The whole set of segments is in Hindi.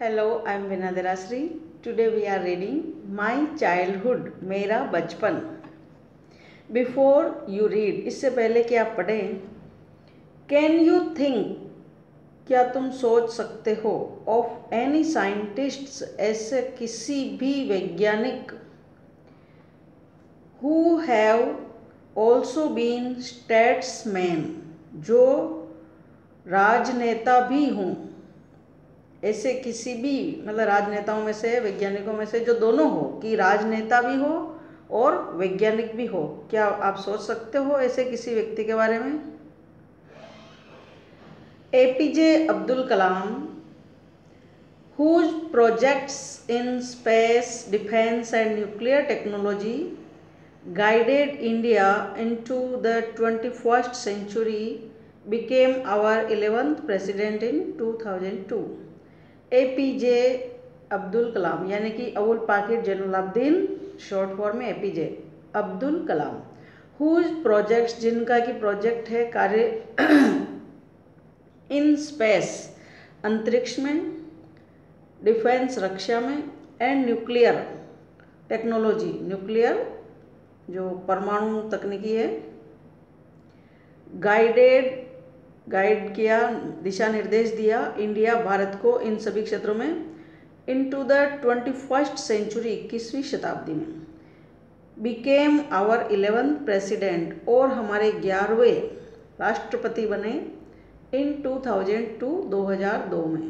Hello, I'm Vinadharasri. Today we are reading My Childhood, मेरा बचपन. Before you read, इससे पहले कि आप पढ़ें, Can you think, क्या तुम सोच सकते हो of any scientists, ऐसे किसी भी वैज्ञानिक who have also been statesmen, जो राजनेता भी हों. ऐसे किसी भी मतलब राजनेताओं में से, वैज्ञानिकों में से जो दोनों हो, कि राजनेता भी हो और वैज्ञानिक भी हो. क्या आप सोच सकते हो ऐसे किसी व्यक्ति के बारे में? APJ Abdul Kalam, whose projects in space, defense and nuclear technology guided India into the 21st century, became our 11th president in 2002. APJ Abdul Kalam यानी कि अबुल पाकिर जैनुलाब्दीन, शॉर्ट फॉर्म में APJ Abdul Kalam, whose projects, जिनका कि प्रोजेक्ट है कार्य इन स्पेस, अंतरिक्ष में, डिफेंस रक्षा में, एंड न्यूक्लियर टेक्नोलॉजी, न्यूक्लियर जो परमाणु तकनीकी है, गाइड किया, दिशा निर्देश दिया इंडिया, भारत को इन सभी क्षेत्रों में, इनटू द 21st सेंचुरी, 21वीं शताब्दी में, बिकेम आवर 11th प्रेसिडेंट, और हमारे 11वें राष्ट्रपति बने इन 2002 में.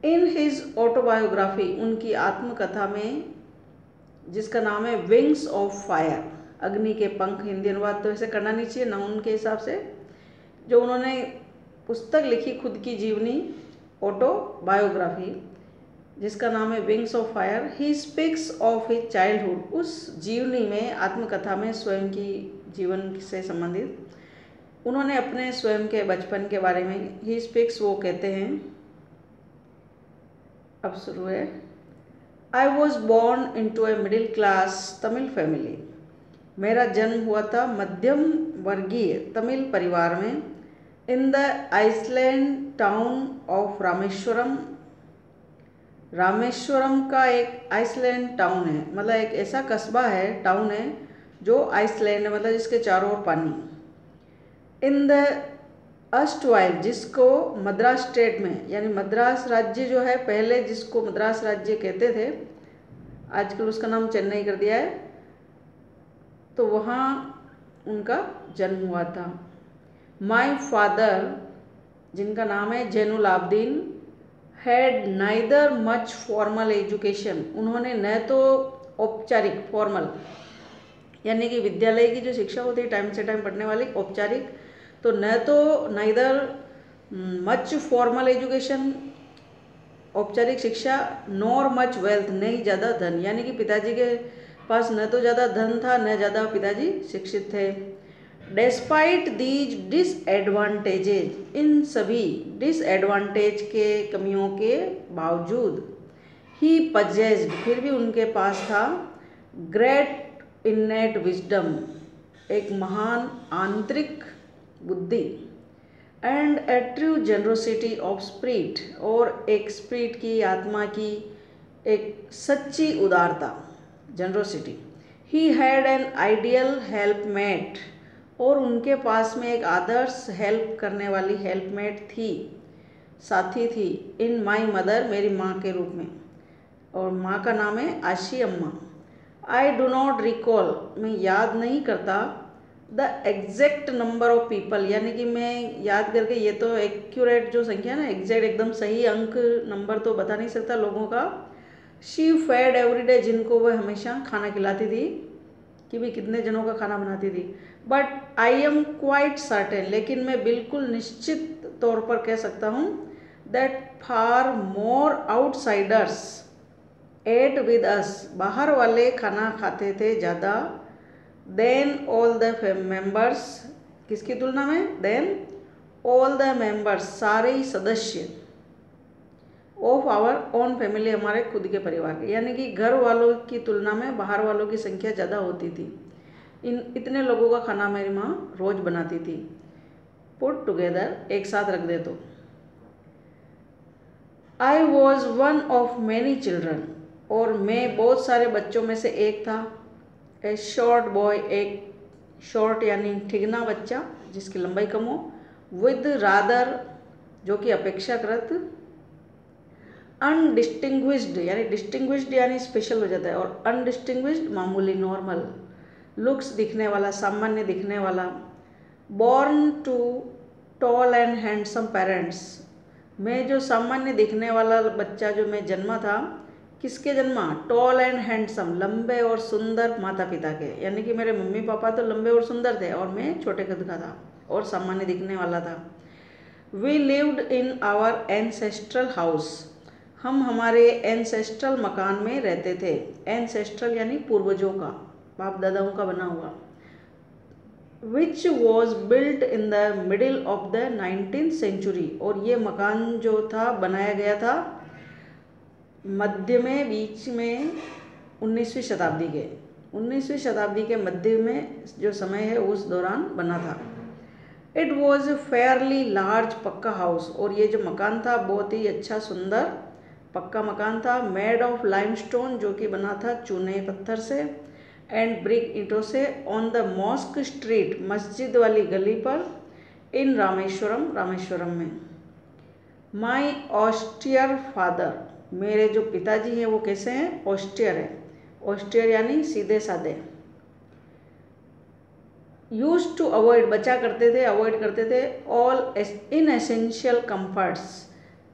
इन हिज ऑटोबायोग्राफी, उनकी आत्मकथा में, जिसका नाम है विंग्स ऑफ फायर, अग्नि के पंख, हिंदी अनुवाद तो ऐसे करना नहीं चाहिए नाउन के हिसाब से, जो उन्होंने पुस्तक लिखी खुद की जीवनी, ऑटोबायोग्राफी, जिसका नाम है wings of fire. He speaks of his childhood, उस जीवनी में, आत्मकथा में स्वयं की जीवन से संबंधित उन्होंने अपने स्वयं के बचपन के बारे में, ही स्पीक्स, वो कहते हैं, अब शुरू है. I was born into a middle class Tamil family, मेरा जन्म हुआ था मध्यम वर्गीय तमिल परिवार में, in the island town of Rameswaram. Rameswaram का एक आइसलैंड टाउन है, मतलब एक ऐसा कस्बा है, टाउन है जो आइसलैंड है, मतलब जिसके चारों ओर पानी. इन द अस्टवाइल, जिसको मद्रास स्टेट में, यानी मद्रास राज्य जो है, पहले जिसको मद्रास राज्य कहते थे, आजकल उसका नाम चेन्नई कर दिया है, तो वहाँ उनका जन्म हुआ था. माई फादर, जिनका नाम है Jainulabdeen, had neither much formal education, उन्होंने न तो औपचारिक, फॉर्मल यानी कि विद्यालय की जो शिक्षा होती है टाइम से टाइम पढ़ने वाली, औपचारिक, तो न तो नाइदर मच फॉर्मल एजुकेशन, औपचारिक शिक्षा, नॉर मच वेल्थ, नहीं ज़्यादा धन, यानी कि पिताजी के पास न तो ज़्यादा धन था, न ज़्यादा पिताजी शिक्षित थे. डेस्पाइट दीज डिसएडवांटेजेज, इन सभी डिसएडवांटेज के, कमियों के बावजूद, ही पजेस्ड, फिर भी उनके पास था, ग्रेट इन्नेट विजडम, एक महान आंतरिक बुद्धि, and a true generosity of spirit, और एक स्पिरिट की, आत्मा की एक सच्ची उदारता, generosity. He had an ideal helpmate, और उनके पास में एक आदर्श हेल्प करने वाली हेल्पमेट थी, साथी थी, इन माई मदर, मेरी माँ के रूप में, और माँ का नाम है आशी अम्मा. आई डू नॉट रिकॉल, मैं याद नहीं करता, the exact number of people, यानी कि मैं याद करके, ये तो एक्यूरेट जो संख्या ना, एग्जैक्ट एकदम सही अंक नंबर तो बता नहीं सकता लोगों का. शी फेड एवरी डे, जिनको वह हमेशा खाना खिलाती थी, कि भी कितने जनों का खाना बनाती थी. But I am quite certain, लेकिन मैं बिल्कुल निश्चित तौर पर कह सकता हूँ, that far more outsiders ate with us, बाहर वाले खाना खाते थे ज़्यादा, देन ऑल द मेंबर्स, किसकी तुलना में, देन ऑल द मेंबर्स, सारे ही सदस्य, ऑफ आवर ओन फैमिली, हमारे खुद के परिवार के, यानी कि घर वालों की तुलना में बाहर वालों की संख्या ज़्यादा होती थी. इतने लोगों का खाना मेरी माँ रोज़ बनाती थी. पुट टुगेदर, एक साथ रख दे तो. I was one of many children, और मैं बहुत सारे बच्चों में से एक था। ए शॉर्ट बॉय, एक शॉर्ट यानी ठिगना बच्चा जिसकी लंबाई कम हो, विद रादर जो कि अपेक्षाकृत, अनडिस्टिंग्विश्ड यानी डिस्टिंग्विश्ड यानी स्पेशल हो जाता है, और अनडिस्टिंग्विश्ड मामूली नॉर्मल, लुक्स दिखने वाला, सामान्य दिखने वाला, born to tall and handsome parents, मैं जो सामान्य दिखने वाला बच्चा जो मैं जन्मा था, किसके जन्मा? टॉल एंड हैंडसम, लंबे और सुंदर माता पिता के, यानी कि मेरे मम्मी पापा तो लंबे और सुंदर थे और मैं छोटे कद का था और सामान्य दिखने वाला था। We lived in our ancestral house, हम हमारे एंसेस्ट्रल मकान में रहते थे। एंसेस्ट्रल यानी पूर्वजों का, बाप दादाओं का बना हुआ। Which was built in the middle of the 19th century, और ये मकान जो था बनाया गया था मध्य में, बीच में 19वीं शताब्दी के मध्य में जो समय है उस दौरान बना था। इट वॉज फेयरली लार्ज पक्का हाउस, और ये जो मकान था बहुत ही अच्छा सुंदर पक्का मकान था। मेड ऑफ लाइमस्टोन, जो कि बना था चूने पत्थर से, एंड ब्रिक ईंटों से, ऑन द मॉस्क स्ट्रीट, मस्जिद वाली गली पर, इन रामेश्वरम में। माई ऑस्टियर फादर, मेरे जो पिताजी हैं वो कैसे हैं? ऑस्टियर है। ऑस्टियर यानी सीधे साधे। यूज टू अवॉइड, बचा करते थे, अवॉइड करते थे, all in essential comforts,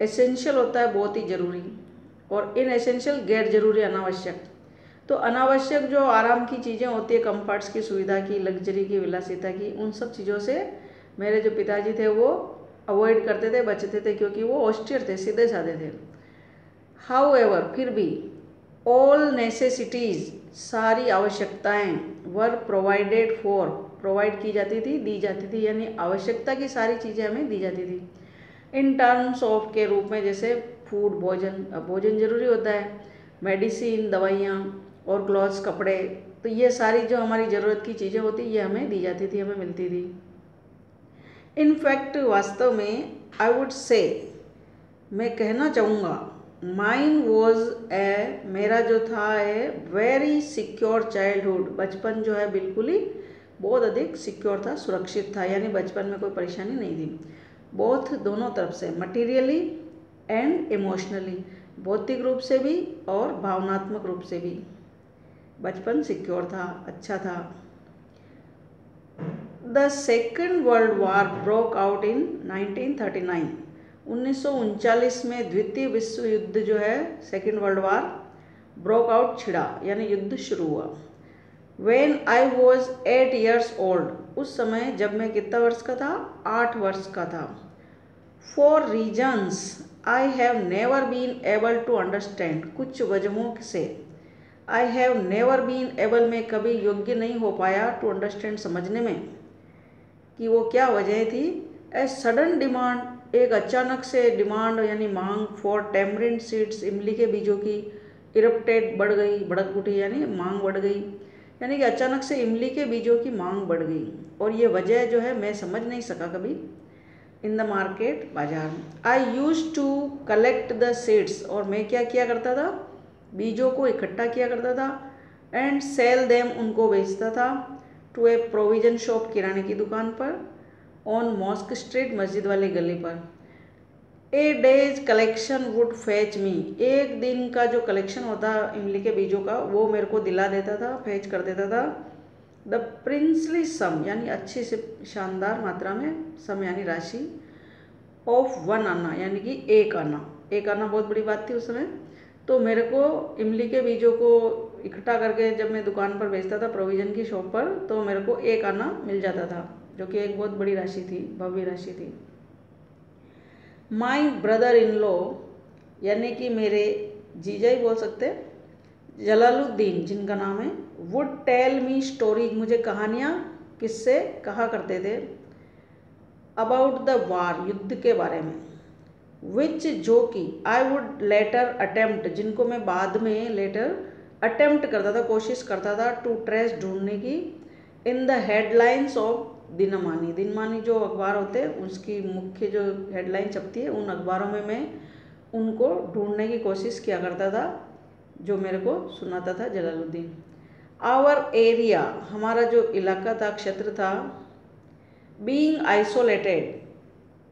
essential होता है बहुत ही जरूरी, और इन एसेंशियल गैर जरूरी, अनावश्यक। तो अनावश्यक जो आराम की चीज़ें होती है, कम्फर्ट्स की, सुविधा की, लग्जरी की, विलासिता की, उन सब चीज़ों से मेरे जो पिताजी थे वो अवॉइड करते थे, बचते थे, क्योंकि वो ऑस्टियर थे, सीधे साधे थे। हाउएवर, फिर भी, ऑल नेसेसिटीज़, सारी आवश्यकताएं, वर प्रोवाइडेड फॉर, प्रोवाइड की जाती थी, दी जाती थी, यानी आवश्यकता की सारी चीज़ें हमें दी जाती थी। इन टर्म्स ऑफ के रूप में, जैसे फूड, भोजन, अब भोजन जरूरी होता है, मेडिसिन, दवाइयाँ, और क्लॉथ्स, कपड़े, तो ये सारी जो हमारी ज़रूरत की चीज़ें होती ये हमें दी जाती थी, हमें मिलती थी। इनफैक्ट, वास्तव में, आई वुड से, मैं कहना चाहूँगा, माइन वॉज ए, मेरा जो था ए वेरी सिक्योर चाइल्डहुड, बचपन जो है बिल्कुल ही बहुत अधिक सिक्योर था, सुरक्षित था, यानी बचपन में कोई परेशानी नहीं थी। बोथ, दोनों तरफ से, मटीरियली एंड इमोशनली, भौतिक रूप से भी और भावनात्मक रूप से भी बचपन सिक्योर था, अच्छा था। The second world war broke out in 1939, 1939 में द्वितीय विश्व युद्ध जो है, second world war, broke out, छिड़ा, यानी युद्ध शुरू हुआ। When I was 8 years old, उस समय जब मैं कितना वर्ष का था? 8 वर्ष का था। For reasons I have never been able to understand, कुछ वजहों से I have never been able, मैं कभी योग्य नहीं हो पाया, to understand, समझने में, कि वो क्या वजह थी। A sudden demand, एक अचानक से डिमांड यानी मांग, फॉर टैमरिंड सीड्स, इमली के बीजों की, इरप्टेड, बढ़ गई, भड़क उठी, यानी मांग बढ़ गई, यानी कि अचानक से इमली के बीजों की मांग बढ़ गई, और ये वजह जो है मैं समझ नहीं सका कभी। इन द मार्केट, बाजार में। I use to collect the seeds, और मैं क्या किया करता था? बीजों को इकट्ठा किया करता था, एंड सेल देम, उनको बेचता था, टू ए प्रोविजन शॉप, किराने की दुकान पर, ऑन मॉस्क स्ट्रीट, मस्जिद वाली गली पर। A day's collection would fetch me, एक दिन का जो कलेक्शन होता इमली के बीजों का वो मेरे को दिला देता था, फेच कर देता था। द प्रिंसली सम, यानी अच्छी से शानदार मात्रा में, सम यानी राशि, ऑफ 1 आना, यानी कि 1 आना, 1 आना बहुत बड़ी बात थी उस समय। तो मेरे को इमली के बीजों को इकट्ठा करके जब मैं दुकान पर बेचता था, प्रोविजन की शॉप पर, तो मेरे को 1 आना मिल जाता था, जो कि एक बहुत बड़ी राशि थी, भव्य राशि थी। माई ब्रदर इन लॉ, यानी कि मेरे जीजा ही बोल सकते, जलालुद्दीन जिनका नाम है, वुड टेल मी स्टोरीज, मुझे कहानियाँ, किससे कहा करते थे, अबाउट द वार, युद्ध के बारे में, विच, जो कि, आई वुड लेटर अटेम्प्ट, जिनको मैं बाद में लेटर अटेम्प्ट करता था, कोशिश करता था, टू ट्रेस, ढूंढने की, इन द हेडलाइंस ऑफ दिनमानी, दिनमानी जो अखबार होते हैं उसकी मुख्य जो हेडलाइन छपती है, उन अखबारों में मैं उनको ढूंढने की कोशिश किया करता था, जो मेरे को सुनाता था जलालुद्दीन। आवर एरिया, हमारा जो इलाका था, क्षेत्र था, बीइंग आइसोलेटेड,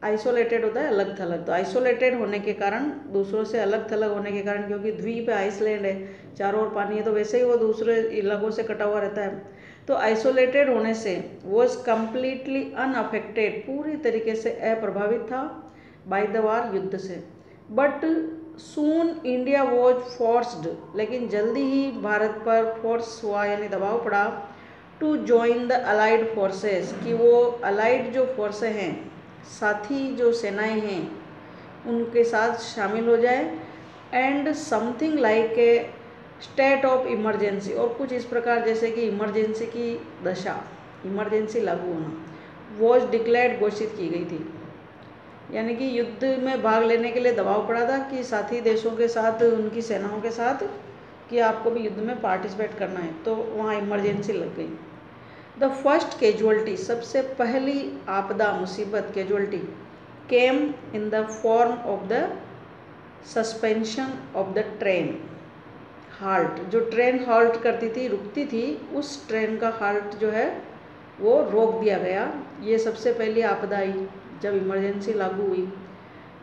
आइसोलेटेड होता है अलग थलग, तो आइसोलेटेड होने के कारण, दूसरों से अलग थलग होने के कारण, क्योंकि द्वीप है, आइसलैंड है, चारों ओर पानी है, तो वैसे ही वो दूसरे इलाकों से कटा हुआ रहता है, तो आइसोलेटेड होने से वॉज कम्प्लीटली अनअफेक्टेड, पूरी तरीके से अप्रभावित था, बाय द वार, युद्ध से। But soon India was forced, लेकिन जल्दी ही भारत पर फोर्स हुआ, यानी दबाव पड़ा, to join the allied forces, कि वो अलाइड जो फोर्सें हैं, साथी जो सेनाएं हैं, उनके साथ शामिल हो जाए, and something like a state of emergency, और कुछ इस प्रकार जैसे कि इमरजेंसी की दशा, इमरजेंसी लागू होना, वॉज डिक्लेयर्ड, घोषित की गई थी। यानी कि युद्ध में भाग लेने के लिए दबाव पड़ा था कि साथी देशों के साथ, उनकी सेनाओं के साथ, कि आपको भी युद्ध में पार्टिसिपेट करना है, तो वहाँ इमरजेंसी लग गई। द फर्स्ट कैजुअल्टी, सबसे पहली आपदा, मुसीबत, casualty, came in the form of the suspension of the train, halt, जो ट्रेन हाल्ट करती थी, रुकती थी, उस ट्रेन का हाल्ट जो है वो रोक दिया गया। ये सबसे पहली आपदा आई जब इमरजेंसी लागू हुई।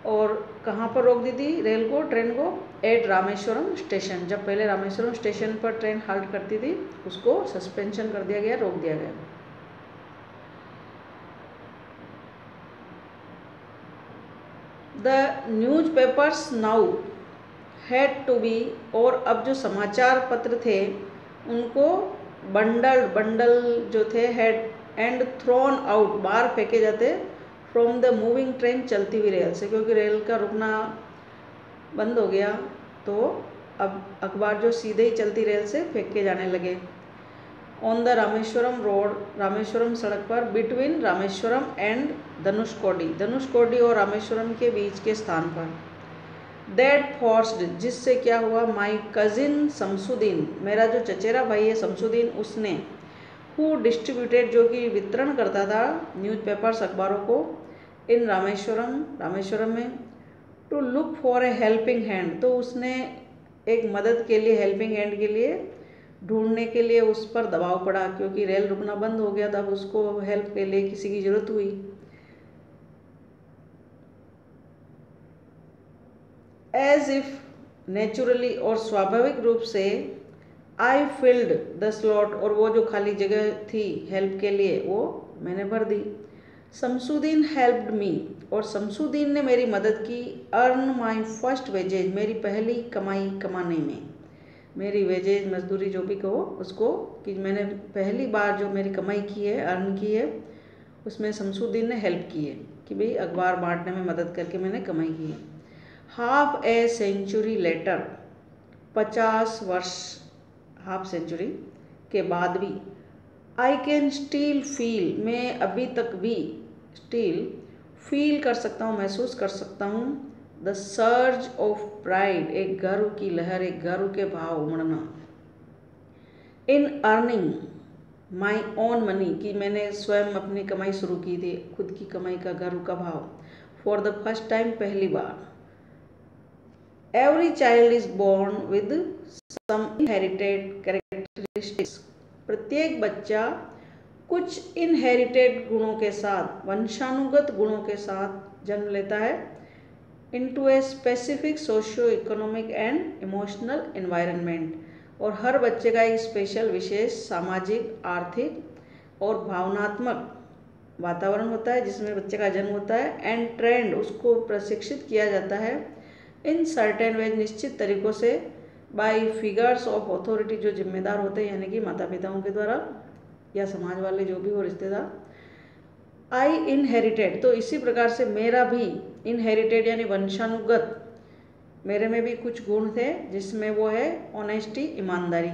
और कहाँ पर रोक दी थी रेल को, ट्रेन को? एट रामेश्वरम स्टेशन, जब पहले रामेश्वरम स्टेशन पर ट्रेन हाल्ट करती थी, उसको सस्पेंशन कर दिया गया, रोक दिया गया। The newspapers now had to be, और अब जो समाचार पत्र थे उनको बंडल जो थे, हैड एंड थ्रोन आउट, बाहर फेंके जाते, फ्रॉम द मूविंग ट्रेन, चलती हुई रेल से, क्योंकि रेल का रुकना बंद हो गया, तो अब अखबार जो सीधे ही चलती रेल से फेंके जाने लगे। On the Rameswaram road, Rameswaram सड़क पर, बिटवीन रामेश्वरम एंड धनुषकोडी, धनुषकोडी और रामेश्वरम के बीच के स्थान पर। दैट फोर्स्ड, जिससे क्या हुआ, माई कजिन शमसुद्दीन, मेरा जो चचेरा भाई है शमसुद्दीन, उसने, हु डिस्ट्रीब्यूटेड, जो कि वितरण करता था न्यूज़पेपर्स, अखबारों को, इन रामेश्वरम, रामेश्वरम में, to look for a helping hand, तो उसने एक मदद के लिए, हेल्पिंग हैंड के लिए ढूंढने के लिए उस पर दबाव पड़ा, क्योंकि रेल रुकना बंद हो गया, तब उसको हेल्प के लिए किसी की ज़रूरत हुई। एज इफ नेचुरली, और स्वाभाविक रूप से, आई फिल्ड द स्लॉट, और वो जो खाली जगह थी हेल्प के लिए, वो मैंने भर दी। शमसुद्दीन हेल्प्ड मी, और शमसुद्दीन ने मेरी मदद की, अर्न माई फर्स्ट वेजेज, मेरी पहली कमाई कमाने में, मेरी वेजेज, मजदूरी जो भी कहो उसको, कि मैंने पहली बार जो मेरी कमाई की है, अर्न की है, उसमें शमसुद्दीन ने हेल्प की है, कि भाई अखबार बांटने में मदद करके मैंने कमाई की है। हाफ ए सेंचुरी लेटर, 50 वर्ष, हाफ सेंचुरी के बाद भी, आई कैन स्टिल फील, मैं अभी तक भी स्टिल फील कर सकता हूँ, महसूस कर सकता हूँ, द सर्ज ऑफ प्राइड, एक गर्व की लहर, एक गर्व के भाव उमड़ना, in earning my own money, कि मैंने स्वयं अपनी कमाई शुरू की थी, खुद की कमाई का गर्व का भाव, फॉर द फर्स्ट टाइम, पहली बार। Every child is born with some inherited characteristics, प्रत्येक बच्चा कुछ इनहेरिटेड गुणों के साथ, वंशानुगत गुणों के साथ जन्म लेता है, into a specific socio economic and emotional environment, और हर बच्चे का एक स्पेशल, विशेष सामाजिक, आर्थिक और भावनात्मक वातावरण होता है जिसमें बच्चे का जन्म होता है, एंड ट्रेंड, उसको प्रशिक्षित किया जाता है, इन सर्टेन वेज, निश्चित तरीक़ों से, बाय फिगर्स ऑफ अथॉरिटी, जो जिम्मेदार होते हैं, यानी कि माता पिताओं के द्वारा या समाज वाले जो भी हो, रिश्तेदार। आई इनहेरिटेड, तो इसी प्रकार से मेरा भी इनहेरिटेड यानी वंशानुगत, मेरे में भी कुछ गुण थे, जिसमें वो है ऑनेस्टी, ईमानदारी,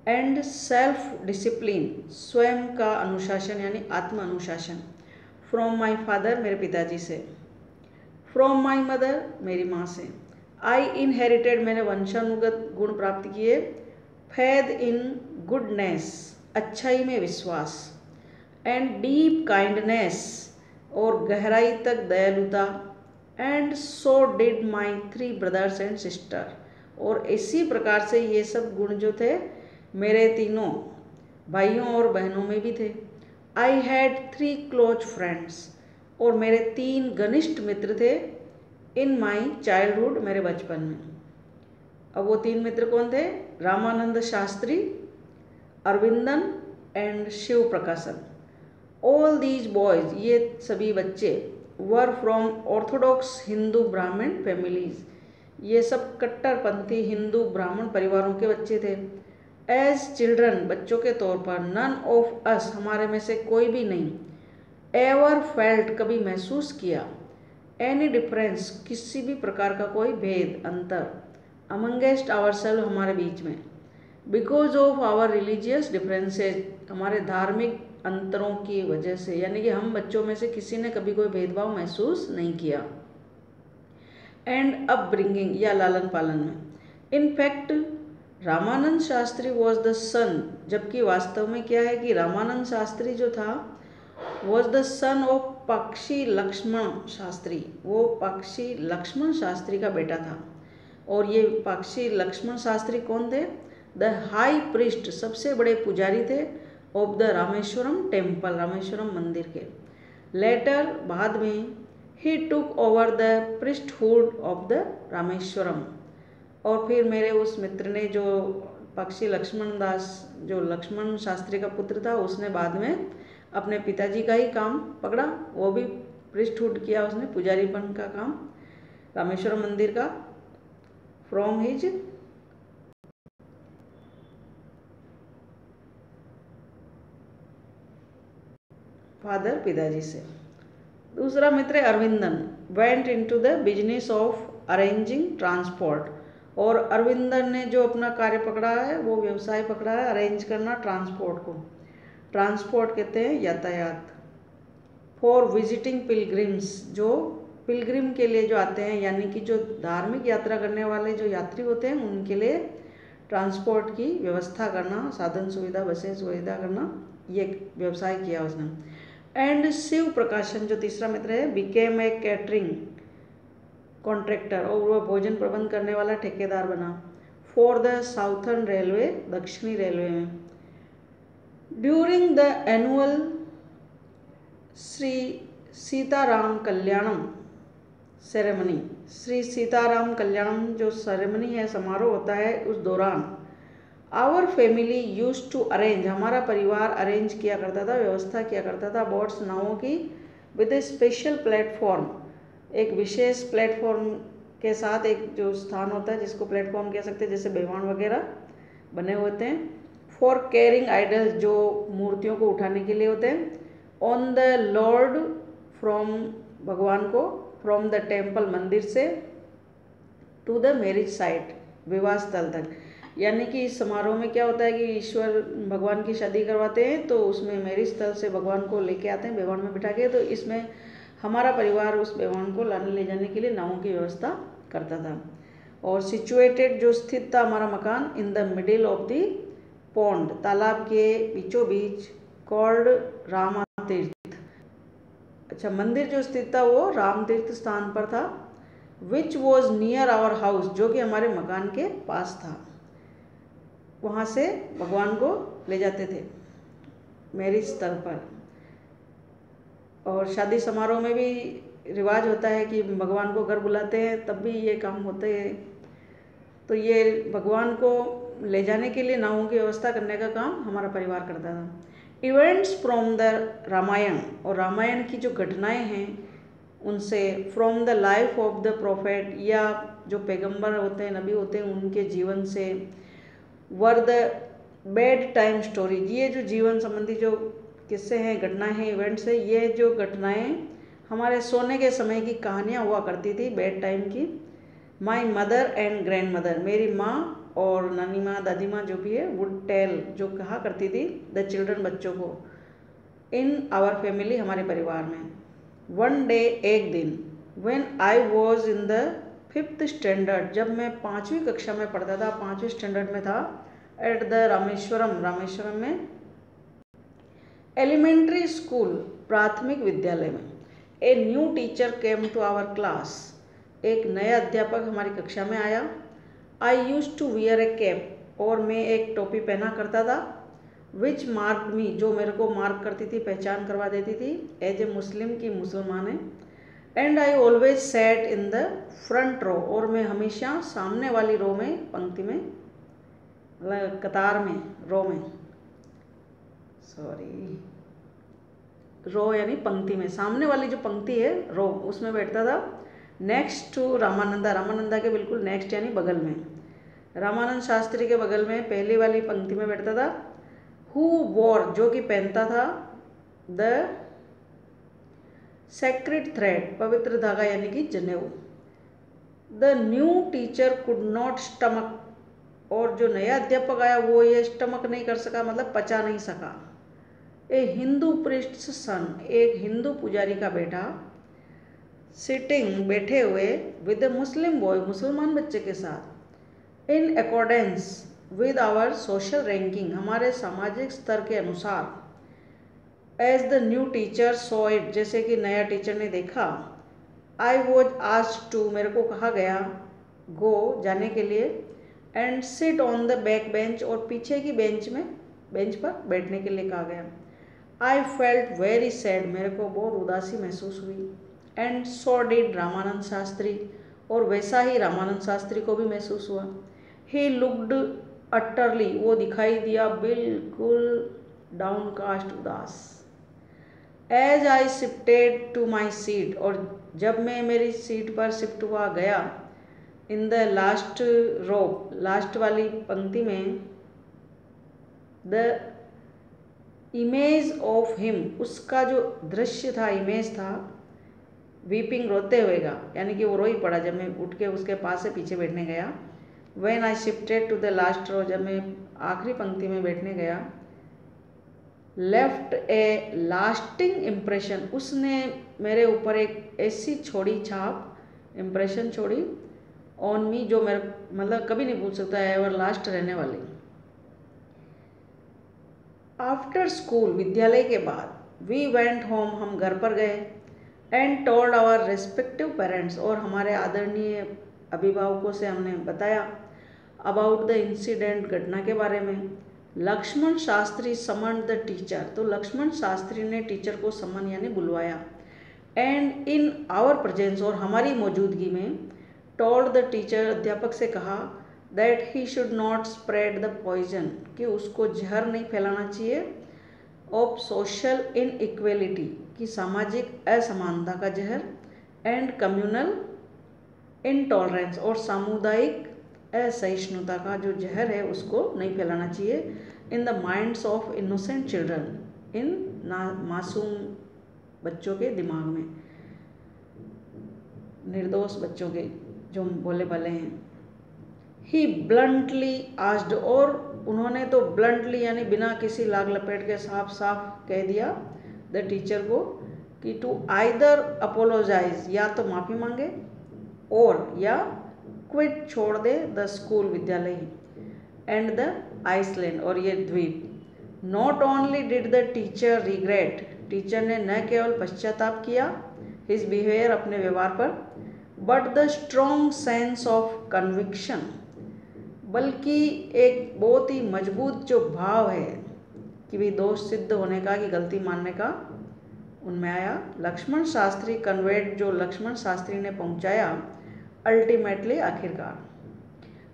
एंड सेल्फ डिसिप्लिन, स्वयं का अनुशासन यानी आत्म अनुशासन, फ्रॉम माई फादर, मेरे पिताजी से, फ्रॉम माई मदर, मेरी माँ से। आई इनहेरिटेड, मैंने वंशानुगत गुण प्राप्त किए, फैद इन गुडनेस, अच्छाई में विश्वास, एंड डीप काइंडनेस, और गहराई तक दयालुता, and so did my 3 brothers and sister, और इसी प्रकार से ये सब गुण जो थे मेरे तीनों भाइयों और बहनों में भी थे। आई हैड 3 क्लोज फ्रेंड्स, और मेरे 3 घनिष्ठ मित्र थे इन माई चाइल्डहुड, मेरे बचपन में। अब वो 3 मित्र कौन थे? रामानंद शास्त्री, अरविंदन एंड शिव प्रकाशन। ऑल दीज बॉयज, ये सभी बच्चे, वर फ्रॉम ऑर्थोडॉक्स हिंदू ब्राह्मण फैमिलीज, ये सब कट्टरपंथी हिंदू ब्राह्मण परिवारों के बच्चे थे। एज चिल्ड्रन, बच्चों के तौर पर, नन ऑफ अस, हमारे में से कोई भी नहीं, एवर फेल्ट, कभी महसूस किया, एनी डिफरेंस, किसी भी प्रकार का कोई भेद, अंतर, अमंगेस्ट आवर सेल्फ, हमारे बीच में, because of our religious differences, हमारे धार्मिक अंतरों की वजह से, यानी कि हम बच्चों में से किसी ने कभी कोई भेदभाव महसूस नहीं किया। एंड अपब्रिंगिंग, या लालन पालन में, in fact Ramanand Shastri was the son, जबकि वास्तव में क्या है कि रामानंद शास्त्री जो था वॉज द सन ऑफ पक्षी लक्ष्मण शास्त्री, वो पक्षी लक्ष्मण शास्त्री का बेटा था। और ये पक्षी लक्ष्मण शास्त्री कौन थे? द हाई प्रिस्ट, सबसे बड़े पुजारी थे of the Rameswaram temple, Rameswaram मंदिर के। लेटर, बाद में, he took over the priesthood of the Rameswaram, और फिर मेरे उस मित्र ने, जो पक्षी लक्ष्मण दास, जो लक्ष्मण शास्त्री का पुत्र था, उसने बाद में अपने पिताजी का ही काम पकड़ा, वो भी प्रिस्टहुड किया उसने, पुजारीपन का काम रामेश्वरम मंदिर का, फ्रॉम हिज फादर, पिताजी से। दूसरा मित्र Aravindan, went into the business of arranging transport, और अरविंदन ने जो अपना कार्य पकड़ा है, वो व्यवसाय पकड़ा है अरेंज करना ट्रांसपोर्ट को। ट्रांसपोर्ट कहते हैं यातायात। फॉर विजिटिंग पिलग्रिम्स, जो पिलग्रिम के लिए जो आते हैं, यानी कि जो धार्मिक यात्रा करने वाले जो यात्री होते हैं, उनके लिए ट्रांसपोर्ट की व्यवस्था करना, साधन सुविधा, बसें सुविधा करना, ये व्यवसाय किया उसने। एंड शिव प्रकाशन, जो तीसरा मित्र है, बिकेम ए कैटरिंग कॉन्ट्रैक्टर, और वह भोजन प्रबंध करने वाला ठेकेदार बना। फॉर द साउथर्न रेलवे, दक्षिणी रेलवे में। During the annual Shri Sitaram Kalyanam ceremony, Shri Sitaram Kalyanam जो सेरेमनी है, समारोह होता है, उस दौरान our family use to arrange, हमारा परिवार अरेंज किया करता था, व्यवस्था किया करता था, बोट्स, नावों की, विद ए स्पेशल प्लेटफॉर्म, एक विशेष प्लेटफॉर्म के साथ, एक जो स्थान होता है जिसको प्लेटफॉर्म कह सकते हैं, जैसे बेवान वगैरह बने होते हैं। फॉर कैरिंग आइडल्स, जो मूर्तियों को उठाने के लिए होते हैं। ऑन द लॉर्ड, फ्रॉम, भगवान को, फ्रॉम द टेम्पल, मंदिर से, टू द मैरिज साइट, विवाह स्थल तक। यानी कि इस समारोह में क्या होता है कि ईश्वर भगवान की शादी करवाते हैं, तो उसमें मैरिज स्थल से भगवान को लेके आते हैं बेवान में बिठा के, तो इसमें हमारा परिवार उस बेवान को लाने ले जाने के लिए नावों की व्यवस्था करता था। और सिचुएटेड, जो स्थित था हमारा मकान, इन the middle of the pond, तालाब के बीचों बीच, कॉल्ड रामा तीर्थ, अच्छा, मंदिर जो स्थित था वो राम तीर्थ स्थान पर था। Which was near our house, जो कि हमारे मकान के पास था, वहाँ से भगवान को ले जाते थे मैरिज स्थल पर। और शादी समारोह में भी रिवाज होता है कि भगवान को घर बुलाते हैं, तब भी ये काम होते हैं। तो ये भगवान को ले जाने के लिए नावों की व्यवस्था करने का काम हमारा परिवार करता था। इवेंट्स फ्रॉम द रामायण, और रामायण की जो घटनाएं हैं उनसे, from the life of the prophet, या जो पैगंबर होते हैं, नबी होते हैं, उनके जीवन से। Were the bed time story, ये जो जीवन संबंधी जो किस्से हैं, घटनाएं हैं, इवेंट्स हैं, ये जो घटनाएं हमारे सोने के समय की कहानियाँ हुआ करती थी, बेड टाइम की। My mother and grand mother, मेरी माँ और नानी माँ, दादी माँ जो भी है, वुड टेल, जो कहा करती थी, द चिल्ड्रन, बच्चों को, इन आवर फैमिली, हमारे परिवार में। वन डे, एक दिन, when I was in the 5th standard, जब मैं 5वीं कक्षा में पढ़ता था, 5वीं स्टैंडर्ड में था, एट द रामेश्वरम, रामेश्वरम में, एलिमेंट्री स्कूल, प्राथमिक विद्यालय में, a new teacher came to our class, एक नया अध्यापक हमारी कक्षा में आया। I use to wear a cap, और मैं एक टोपी पहना करता था। विच मार्क मी, जो मेरे को मार्क करती थी, पहचान करवा देती थी एज ए मुस्लिम की मुसलमान है। And I always sat in the front row, और मैं हमेशा सामने वाली रो में, पंक्ति में, मतलब कतार में, रो में, सॉरी, रो यानी पंक्ति में, सामने वाली जो पंक्ति है रो, उसमें बैठता था। नेक्स्ट टू रामानंदा, रामानंदा के बिल्कुल नेक्स्ट यानी बगल में, रामानंद शास्त्री के बगल में पहली वाली पंक्ति में बैठता था। हु वॉर, जो कि पहनता था, द सेक्रेड थ्रेड, पवित्र धागा यानी कि जनेऊ। The new teacher could not stomach, और जो नया अध्यापक आया वो ये स्टमक नहीं कर सका, मतलब पचा नहीं सका। ए हिंदू प्रिस्ट्स सन, एक हिंदू पुजारी का बेटा, सिटिंग, बैठे हुए, विद ए मुस्लिम बॉय, मुसलमान बच्चे के साथ, in accordance with our social ranking, हमारे सामाजिक स्तर के अनुसार। As the new teacher saw it, जैसे कि नया टीचर ने देखा। आई वॉज आस्क्ड टू, मेरे को कहा गया, गो, जाने के लिए, and sit on the back bench, और पीछे की बेंच पर बैठने के लिए कहा गया। आई फेल्ट वेरी सैड, मेरे को बहुत उदासी महसूस हुई। And so did Ramanand Shastri, और वैसा ही रामानंद शास्त्री को भी महसूस हुआ। ही लुक्ड अटरली, वो दिखाई दिया बिल्कुल डाउनकास्ट, उदास। As I shifted to my seat, और जब मैं मेरी सीट पर शिफ्ट हुआ गया, in the last row, last वाली पंक्ति में, द इमेज ऑफ हिम, उसका जो दृश्य था, इमेज था, वीपिंग, रोते हुए का, यानी कि वो रो ही पड़ा जब मैं उठ के उसके पास से पीछे बैठने गया। When I shifted to the last row, जब मैं आखिरी पंक्ति में बैठने गया। लेफ्ट ए लास्टिंग इम्प्रेशन, उसने मेरे ऊपर एक ऐसी छोड़ी छाप, इम्प्रेशन छोड़ी, ऑन मी, जो मेरे मतलब कभी नहीं भूल सकता है, एवर लास्ट रहने वाली। आफ्टर स्कूल, विद्यालय के बाद, वी वेंट होम, हम घर पर गए, and told our respective parents, और हमारे आदरणीय अभिभावकों से हमने बताया अबाउट द इंसिडेंट, घटना के बारे में। Lakshman Shastri summon the teacher, तो लक्ष्मण शास्त्री ने टीचर को समन यानी बुलवाया। एंड इन आवर प्रेजेंस, और हमारी मौजूदगी में, टोल्ड द टीचर, अध्यापक से कहा, that he should not spread the poison, कि उसको जहर नहीं फैलाना चाहिए, ऑफ सोशल इनइक्वेलिटी, की सामाजिक असमानता का जहर, एंड कम्युनल इनटॉलरेंस, और सामुदायिक असहिष्णुता का जो जहर है उसको नहीं फैलाना चाहिए, in the minds of innocent children, इन मासूम बच्चों के दिमाग में, निर्दोष बच्चों के जो बोले भले हैं। ही ब्लंटली आस्क्ड, और उन्होंने तो ब्लंटली यानी बिना किसी लाग लपेट के साफ साफ कह दिया द टीचर को कि टू आइदर अपोलोजाइज, या तो माफ़ी मांगे, और या क्विट, छोड़ दे, द स्कूल, विद्यालय ही, एंड द आइसलैंड, और ये द्वीप। Not only did the teacher regret, teacher ने न केवल पश्चाताप किया हिज बिहेवियर, अपने व्यवहार पर, but the strong sense of conviction, बल्कि एक बहुत ही मजबूत जो भाव है कि भी दोष सिद्ध होने का, कि गलती मानने का, उनमें आया। लक्ष्मण शास्त्री कन्वेड, जो लक्ष्मण शास्त्री ने पहुंचाया, अल्टीमेटली, आखिरकार,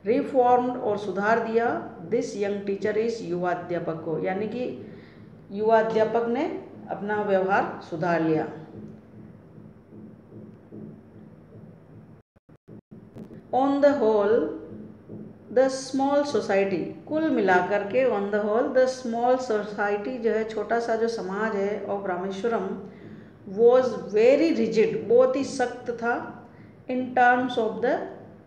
रिफॉर्म्ड, और सुधार दिया, दिस यंग टीचर इज, युवा अध्यापक को, यानी कि युवा अध्यापक ने अपना व्यवहार सुधार लिया। On the whole the small society, कुल मिलाकर के, on the whole the small society जो है, छोटा सा जो समाज है of Rameswaram, was very rigid, बहुत ही सख्त था, in terms of the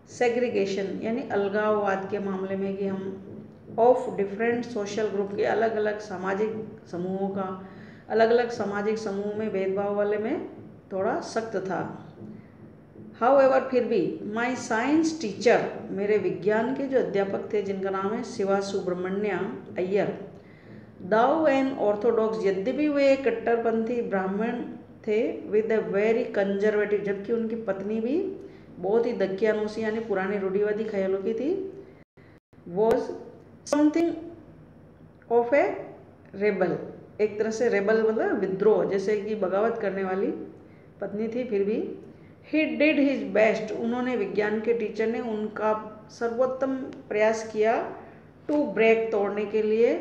segregation, यानी अलगाववाद के मामले में, कि हम ऑफ डिफरेंट सोशल ग्रुप के, अलग अलग सामाजिक समूहों का, अलग अलग सामाजिक समूह में भेदभाव वाले में थोड़ा सख्त था। हाउएवर, फिर भी, माई साइंस टीचर, मेरे विज्ञान के जो अध्यापक थे, जिनका नाम है शिवा सुब्रमण्य अय्यर, दाउ एन ऑर्थोडॉक्स, यद्यपि वे कट्टरपंथी ब्राह्मण थे, विद अ वेरी कंजर्वेटिव, जबकि उनकी पत्नी भी बहुत ही दकियानूसी यानी पुरानी रूढ़िवादी ख्यालों की थी। Was something of A rebel, एक तरह से रेबल मतलब विद्रोह, जैसे कि बगावत करने वाली पत्नी थी। फिर भी ही डिड हिज बेस्ट, उन्होंने विज्ञान के टीचर ने उनका सर्वोत्तम प्रयास किया टू ब्रेक, तोड़ने के लिए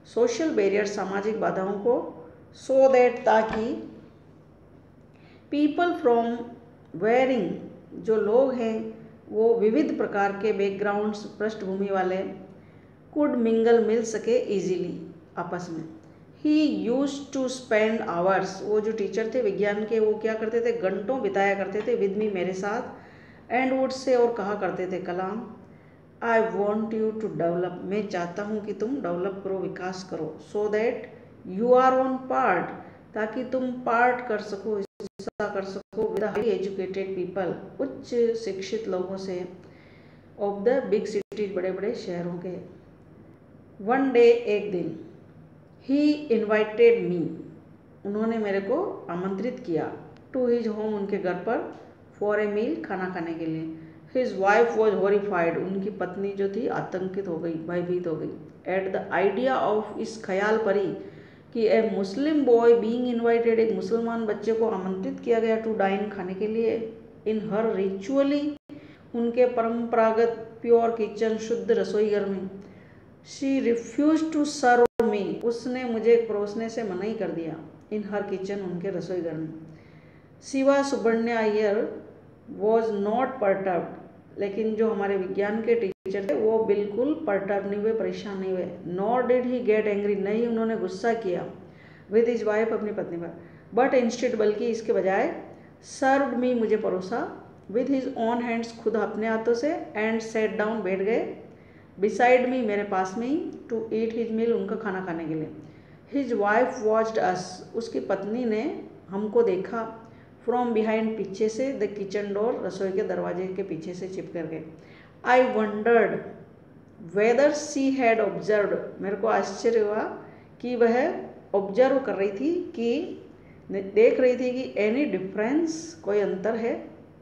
सोशल बैरियर, सामाजिक बाधाओं को, सो दैट, ताकि पीपल फ्रॉम वेयरिंग, जो लोग हैं वो विविध प्रकार के बैकग्राउंड्स, पृष्ठभूमि वाले, कुड मिंगल, मिल सके इजीली आपस में। ही यूज टू स्पेंड आवर्स, वो जो टीचर थे विज्ञान के, वो क्या करते थे, घंटों बिताया करते थे विद मी, मेरे साथ, एंड वुड से, और कहा करते थे Kalam, I want you to develop, मैं चाहता हूँ कि तुम डेवलप करो, विकास करो, so that you are on part, ताकि तुम पार्ट कर सको, हिस्सा कर सको, विद हाईली एजुकेटेड पीपल, उच्च शिक्षित लोगों से, ऑफ द बिग सिटीज, बड़े बड़े शहरों के। वन डे, एक दिन, ही इन्वाइटेड मी, उन्होंने मेरे को आमंत्रित किया, टू हिज होम, उनके घर पर, फॉर ए मील, खाना खाने के लिए। हिज वाइफ वॉज हॉरिफाइड, उनकी पत्नी जो थी आतंकित हो गई, भयभीत हो गई, एट द आइडिया ऑफ, इस ख्याल पर ही कि ए मुस्लिम बॉय बीइंग इन्वाइटेड, एक मुसलमान बच्चे को आमंत्रित किया गया टू डाइन, खाने के लिए, इन हर रिचुअली, उनके परंपरागत प्योर किचन, शुद्ध रसोई घर में। शी रिफ्यूज टू सर्व मी, उसने मुझे परोसने से मना ही कर दिया, इन हर किचन, उनके रसोई घर में। Shiva Subramania Iyer was not perturbed, लेकिन जो हमारे विज्ञान के टीचर थे वो बिल्कुल परटर्ब नहीं हुए, परेशान नहीं हुए। Nor did he get angry, नहीं उन्होंने गुस्सा किया, विद हिज वाइफ, अपनी पत्नी पर, बट इंस्टेड, बल्कि इसके बजाय, सर्व्ड मी, मुझे परोसा, विद हिज ओन हैंड्स, खुद अपने हाथों से, एंड सेट डाउन, बैठ गए, बिसाइड मी, मेरे पास में ही, टू ईट हिज मील, उनका खाना खाने के लिए। हिज वाइफ वॉच्ड अस, उसकी पत्नी ने हमको देखा, फ्रॉम बिहाइंड, पीछे से, द किचन डोर, रसोई के दरवाजे के पीछे से छिप करके। आई wandered whether she had observe, मेरे को आश्चर्य हुआ कि वह ऑब्जर्व कर रही थी, कि देख रही थी कि एनी डिफरेंस, कोई अंतर है,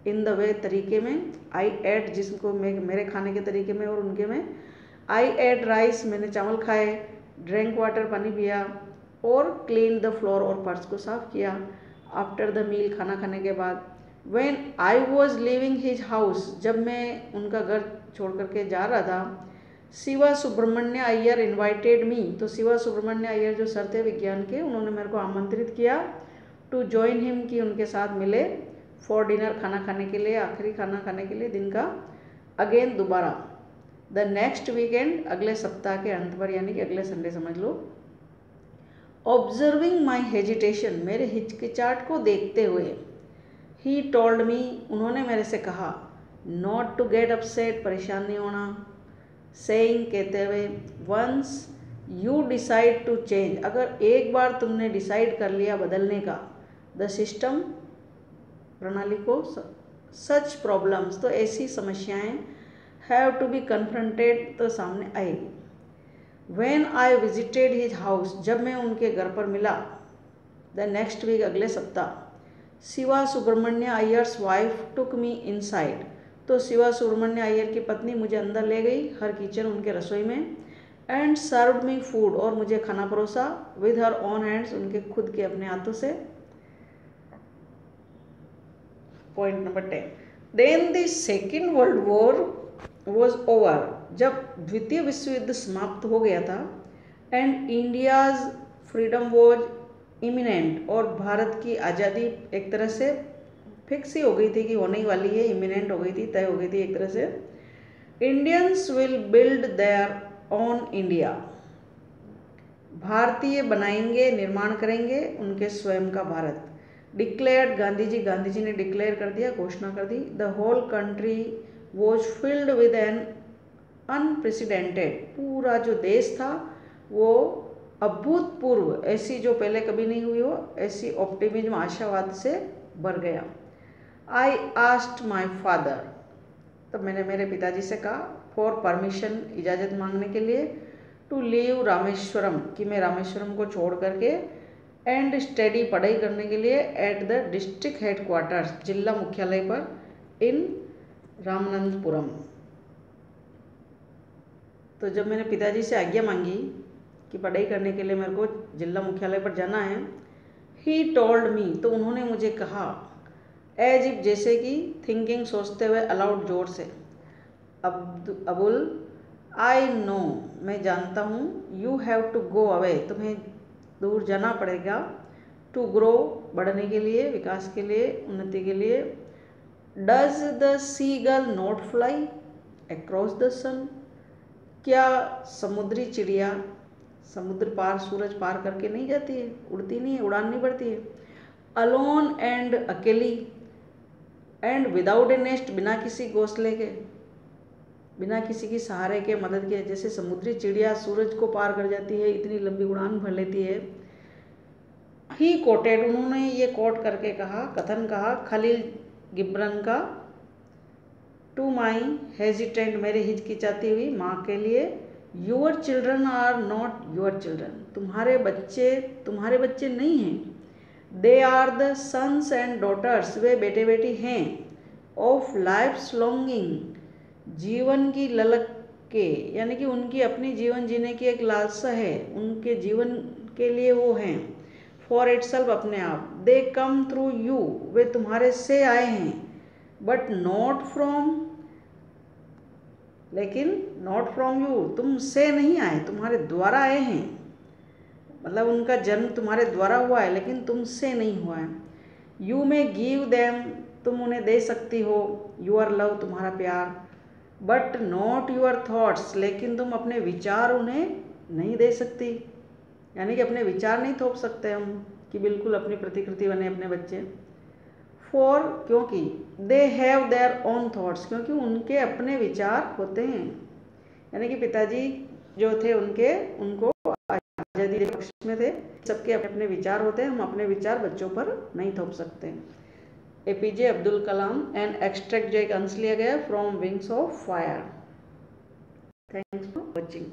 इन द वे, तरीके में, आई एट, जिसको मेरे खाने के तरीके में और उनके में, आई एट राइस, मैंने चावल खाए, ड्रिंक वाटर, पानी पिया, और क्लीन द फ्लोर, और फर्श को साफ किया, आफ्टर द मील, खाना खाने के बाद। When I was living his house, जब मैं उनका घर छोड़ करके जा रहा था, शिवा सुब्रमण्य अय्यर इन्वाइटेड मी, तो शिवा सुब्रमण्य अय्यर जो सर थे विज्ञान के, उन्होंने मेरे को आमंत्रित किया, टू जॉइन हिम, कि उनके साथ मिले, फॉर डिनर, खाना खाने के लिए, आखिरी खाना खाने के लिए दिन का, अगेन, दोबारा, द नेक्स्ट वीकेंड, अगले सप्ताह के अंत पर, यानी कि अगले संडे समझ लो। ऑब्जर्विंग माई हेजिटेशन, मेरे हिचकिचाहट को देखते हुए, ही टोल्ड मी, उन्होंने मेरे से कहा, नॉट टू गेट अपसेट, परेशान नहीं होना, सेइंग, कहते हुए, once you decide to change, अगर एक बार तुमने डिसाइड कर लिया बदलने का, द सिस्टम, प्रणाली को, सच प्रॉब्लम्स, तो ऐसी समस्याएं, हैव टू बी कन्फ्रंटेड, तो सामने आएगी। When I visited his house, जब मैं उनके घर पर मिला, द नेक्स्ट वीक, अगले सप्ताह, शिवा सुब्रमण्य अय्यर्स वाइफ टुक मी इनसाइड, तो शिवा सुब्रमण्य अय्यर की पत्नी मुझे अंदर ले गई, हर किचन, उनके रसोई में, एंड सर्व्ड मी फूड, और मुझे खाना परोसा, विद हर ओन हैंड्स, उनके खुद के अपने हाथों से। Point number 10, then the second world war was over, जब द्वितीय विश्व युद्ध समाप्त हो गया था, and India's freedom was imminent, और भारत की आज़ादी एक तरह से फिक्स ही हो गई थी कि होने ही वाली है, इमिनेंट हो गई थी, तय हो गई थी एक तरह से। Indians will build their own India, भारतीय बनाएंगे, निर्माण करेंगे उनके स्वयं का भारत। डिक्लेयर्ड, गांधी जी ने डिक्लेयर कर दिया, घोषणा कर दी। The whole country was filled with an unprecedented, पूरा जो देश था वो अभूतपूर्व, ऐसी जो पहले कभी नहीं हुई हो, ऐसी ऑप्टिमिज्म, आशावाद से भर गया। आई आस्क्ड माई फादर, तब मैंने मेरे पिताजी से कहा, फॉर परमिशन, इजाज़त मांगने के लिए, टू लीव रामेश्वरम, कि मैं रामेश्वरम को छोड़ करके, एंड स्टडी, पढ़ाई करने के लिए, एट द डिस्ट्रिक्ट हेडक्वार्टर्स, जिला मुख्यालय पर, इन रामनाथपुरम। तो जब मैंने पिताजी से आज्ञा मांगी कि पढ़ाई करने के लिए मेरे को जिला मुख्यालय पर जाना है, ही टोल्ड मी, तो उन्होंने मुझे कहा, एज इफ, जैसे कि, थिंकिंग, सोचते हुए, अलाउड, जोर से, अबुल, आई नो, मैं जानता हूँ, you have to go away, तुम्हें दूर जाना पड़ेगा, टू ग्रो, बढ़ने के लिए, विकास के लिए, उन्नति के लिए, does the seagull not fly across the sun, क्या समुद्री चिड़िया समुद्र पार, सूरज पार करके नहीं जाती है, उड़ती नहीं है, उड़ान नहीं भरती है, अलोन एंड अकेली, एंड विदाउट ए नेस्ट, बिना किसी घोंसले के, बिना किसी की सहारे के, मदद के, जैसे समुद्री चिड़िया सूरज को पार कर जाती है, इतनी लंबी उड़ान भर लेती है। ही कोटेड, उन्होंने ये कोट करके कहा, कथन कहा, खलील गिब्रन का, टू माई हेजिटेंट, मेरे हिचकिचाती हुई माँ के लिए, your children are not your children, तुम्हारे बच्चे नहीं हैं, they are the sons and daughters, वे बेटे बेटी हैं, ऑफ लाइफ्स लॉन्गिंग, जीवन की ललक के, यानी कि उनकी अपनी जीवन जीने की एक लालसा है, उनके जीवन के लिए वो हैं, फॉर इटसेल्फ, अपने आप, दे कम थ्रू यू, वे तुम्हारे से आए हैं, बट नॉट फ्रॉम, लेकिन नॉट फ्रॉम यू, तुमसे नहीं आए, तुम्हारे द्वारा आए हैं, मतलब उनका जन्म तुम्हारे द्वारा हुआ है, लेकिन तुमसे नहीं हुआ है। यू में गिव देम, तुम उन्हें दे सकती हो, यूर लव, तुम्हारा प्यार, बट नॉट यूर थॉट्स, लेकिन तुम अपने विचार उन्हें नहीं दे सकती, यानी कि अपने विचार नहीं थोप सकते हम कि बिल्कुल अपनी प्रतिकृति बने अपने बच्चे। फॉर, क्योंकि, they have their own thoughts, क्योंकि उनके अपने विचार होते हैं, यानी कि पिताजी जो थे उनको आज़ादी के पक्ष में थे, सबके अपने अपने विचार होते हैं, हम अपने विचार बच्चों पर नहीं थोप सकते। APJ Abdul Kalam, and extract जो एक अंश लिया गया from wings of fire. Thanks for watching.